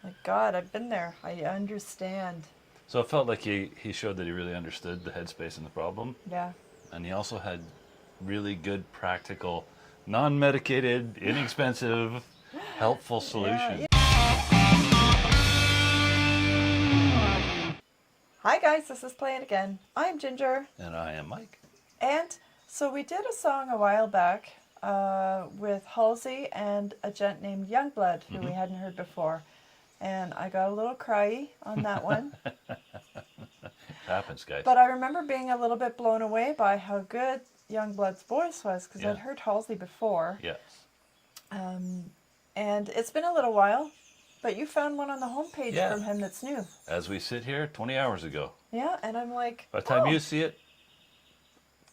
Like, God, I've been there. I understand. So it felt like he showed that he really understood the headspace and the problem. Yeah. And he also had really good, practical, non-medicated, inexpensive, helpful solutions. Yeah. Hi guys, this is Play It Again. I'm Ginger. And I am Mike. And so we did a song a while back with Halsey and a gent named Yungblud, who we hadn't heard before. And I got a little cryy on that one. Happens, guys. But I remember being a little bit blown away by how good Yungblud's voice was, because I'd heard Halsey before. Yes. And it's been a little while, but you found one on the homepage from him that's new. As we sit here, 20 hours ago. Yeah, and I'm like, by the time you see it,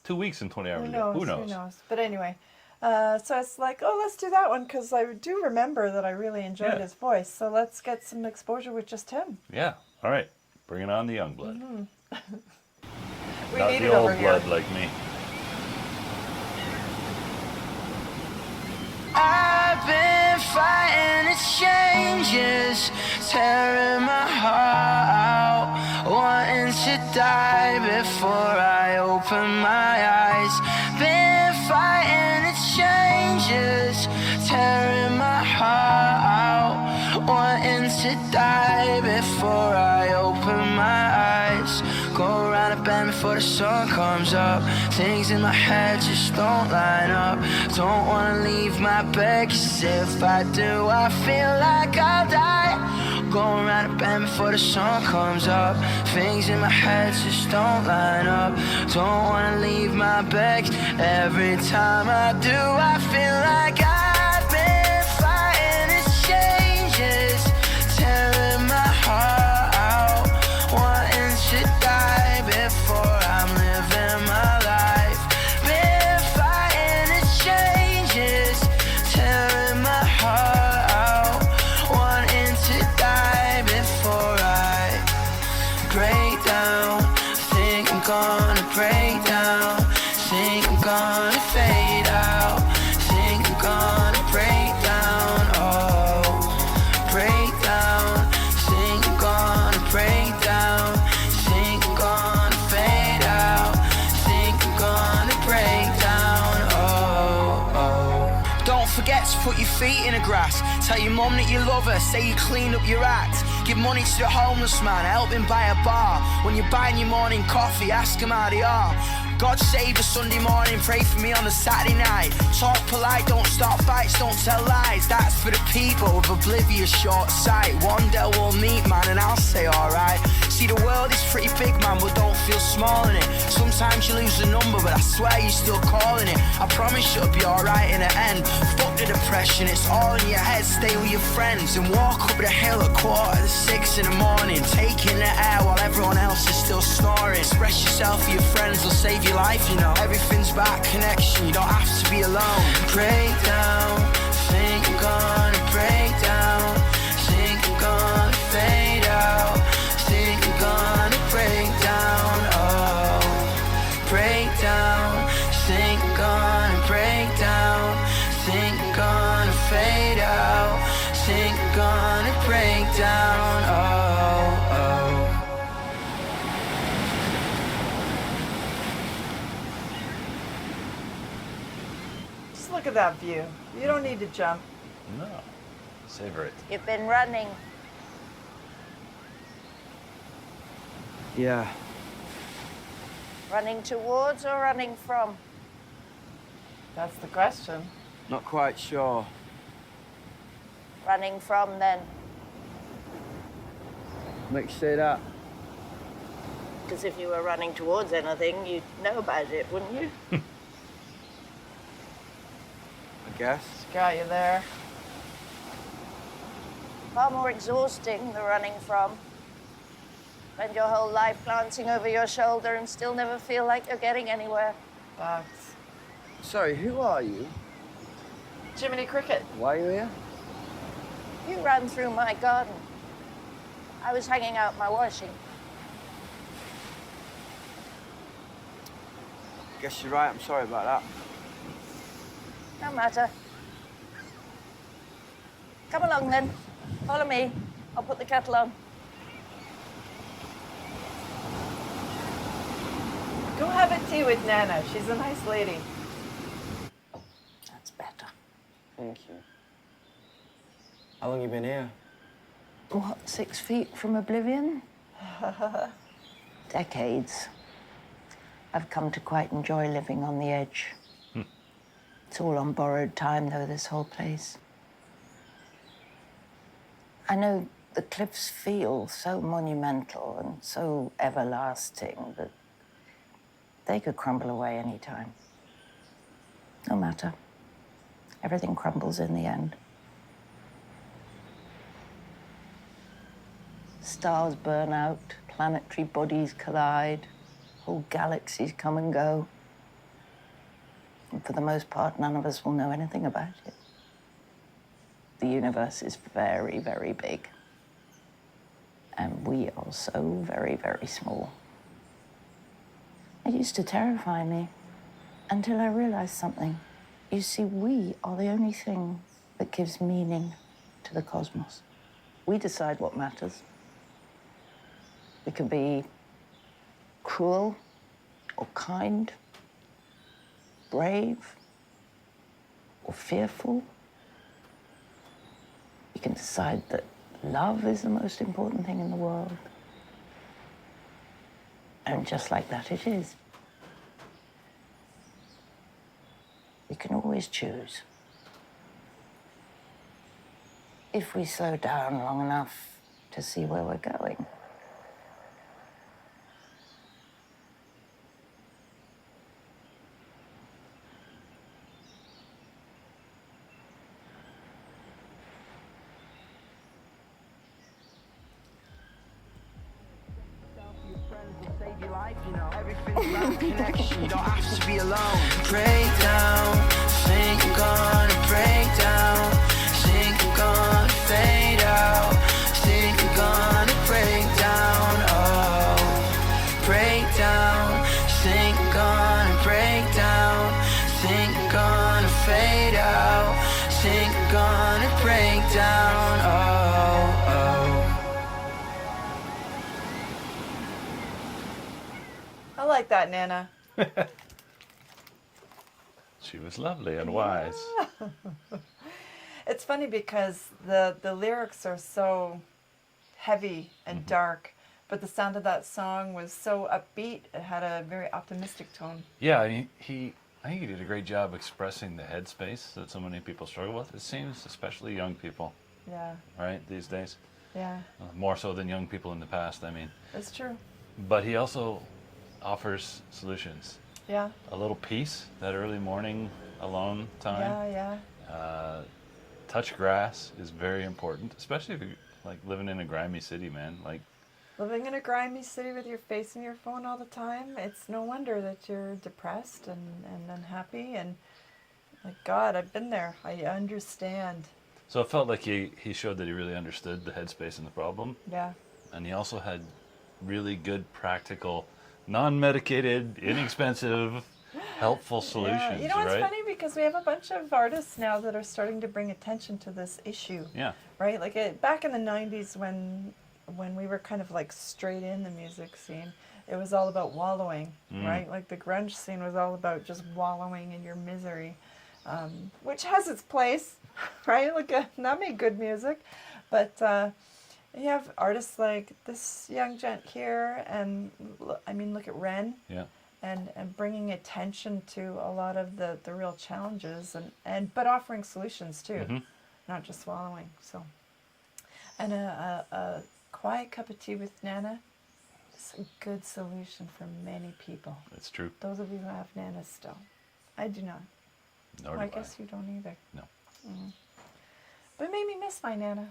2 weeks and 20 hours ago. Who knows? But anyway, so it's like, oh, let's do that one, because I do remember that I really enjoyed his voice. So let's get some exposure with just him. Yeah. All right. Bring it on, the young blood. We Not need the it old over blood here. like me. I've been fighting the changes, tearing my heart out, wanting to die before I open my eyes. Been fighting the changes, tearing my heart out, wanting to die before I open my eyes. Go around a bend before the sun comes up. Things in my head just don't line up. Don't wanna leave my bed, 'cause if I do, I feel like I'll die. Go around a bend before the sun comes up. Things in my head just don't line up. Don't wanna leave my bed, 'cause every time I do, I feel like I've been fighting its changes, tearing my heart out, wanting to die before I'm living my life. Been fighting the changes, tearing my heart out, wanting to die before I break down. Think I'm gonna break down. Think I'm gonna fade out. Think I'm gonna break down. Oh, break down. Think I'm gonna break down. Think I'm gonna fade out. Think I'm gonna break down. Oh, oh. Don't forget to put your feet in the grass. Tell your mum that you love her. Say you cleaned up your act. Give money to the homeless man. Help him buy a bar. When you're buying your morning coffee, ask him how they are. God save a Sunday morning, pray for me on a Saturday night. Talk polite, don't start fights, don't tell lies. That's for the people with oblivious short sight. One day we'll meet, man, and I'll say alright. See, the world is pretty big, man, but don't feel small in it. Sometimes you lose the number, but I swear you're still calling it. I promise you'll be alright in the end. Fuck the depression, it's all in your head. Stay with your friends and walk up the hill at 5:45 in the morning. Taking the air while everyone else is still snoring. Express yourself for your friends, they'll save your life, you know. Everything's about connection, you don't have to be alone. Break down, think I'm gonna break down. Think I'm gonna fade out. Think I'm gonna break down, oh. Break down, think I'm gonna break down. Think I'm gonna fade out. Think I'm gonna break down, oh, oh. Just look at that view. You don't need to jump. No. Savor it. You've been running. Yeah. Running towards or running from? That's the question. Not quite sure. Running from, then. Makes you say that. Because if you were running towards anything, you'd know about it, wouldn't you? I guess. Got you there. Far more exhausting, the running from. Spend your whole life glancing over your shoulder and still never feel like you're getting anywhere. Facts. Sorry, who are you? Jiminy Cricket. Why are you here? You ran through my garden. I was hanging out my washing. Guess you're right, I'm sorry about that. No matter. Come along then. Follow me. I'll put the kettle on. Go have a tea with Nana. She's a nice lady. That's better. Thank you. How long you been here? What, 6 feet from oblivion? Decades. I've come to quite enjoy living on the edge. It's all on borrowed time, though, this whole place. I know the cliffs feel so monumental and so everlasting, but they could crumble away any time. No matter. Everything crumbles in the end. Stars burn out, planetary bodies collide, whole galaxies come and go. And for the most part, none of us will know anything about it. The universe is very, very big. And we are so very, very small. It used to terrify me until I realized something. You see, we are the only thing that gives meaning to the cosmos. We decide what matters. We can be cruel or kind, brave or fearful. We can decide that love is the most important thing in the world. And just like that, it is. We can always choose. If we slow down long enough to see where we're going. Everything's about connection, you don't have to be alone. Break down, think I'm gonna break down. Think I'm gonna fade out. Think I'm gonna break down, oh. Break down, think I'm gonna break down. Think I'm gonna fade out. Think I'm gonna break down, oh, oh. I like that, Nana. She was lovely and wise. It's funny because the lyrics are so heavy and dark, but the sound of that song was so upbeat. It had a very optimistic tone. Yeah, I think he did a great job expressing the headspace that so many people struggle with. It seems, especially young people, Yeah, right, these days. yeah, More so than young people in the past, I mean. it's true. But he also offers solutions. Yeah, A little peace, that early morning alone time. yeah. Touch grass is very important, especially if you're like living in a grimy city, man. Like, Living in a grimy city with your face in your phone all the time, it's no wonder that you're depressed and unhappy. And like, God, I've been there. I understand. so it felt like he showed that he really understood the headspace and the problem. Yeah. And he also had really good, practical, non-medicated, inexpensive, helpful solutions, You know, it's right? funny because we have a bunch of artists now that are starting to bring attention to this issue. Yeah. Right? Like back in the 90s when we were kind of like straight in the music scene, it was all about wallowing, right? Like the grunge scene was all about just wallowing in your misery, which has its place, right? Like that made good music. But you have artists like this young gent here, and I mean, look at Ren. Yeah. And bringing attention to a lot of the real challenges but offering solutions too, not just swallowing. So, and a quiet cup of tea with Nana is a good solution for many people. That's true. Those of you who have Nana still, I do not. Nor Well, do I guess you don't either. No. But it made me miss my Nana.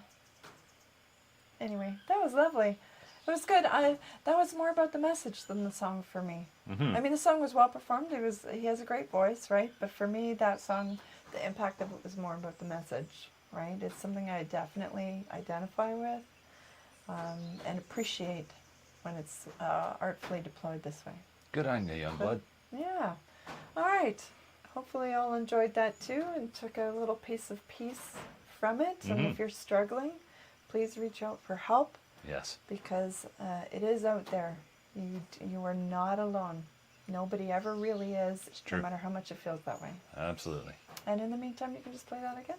Anyway, that was lovely. It was good. That was more about the message than the song for me. I mean, the song was well performed. He has a great voice, right? But for me, that song, the impact of it was more about the message, right? It's something I definitely identify with and appreciate when it's artfully deployed this way. Good on you, Yungblud. Yeah. All right. Hopefully you all enjoyed that too and took a little piece of peace from it. And if you're struggling, please reach out for help Yes. because it is out there. You are not alone. Nobody ever really is, true. no matter how much it feels that way. Absolutely. And in the meantime, you can just play that again.